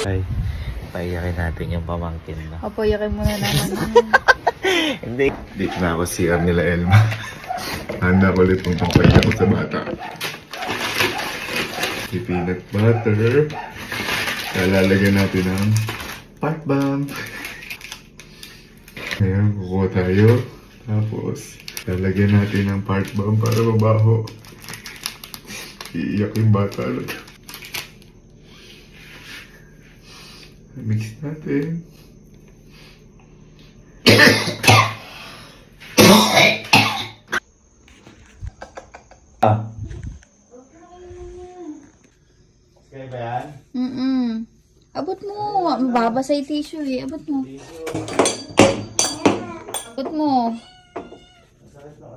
Ay, paiyakin natin yung pamangkin na. O, payakin mo na naman. Hindi. Dito na ako CR nila Elma. Handa ko ulit kung pampahiya ko sa bata. Si peanut butter. Lalagyan natin ng pipe bomb. Ngayon, kukuha tayo. Tapos, lalagyan natin ng pipe bomb para mabaho. Iiyak yung bata ulit. Mix natin. Kaya ba yan? Abot mo. Mababasa yung tissue eh. Abot mo. Abot mo.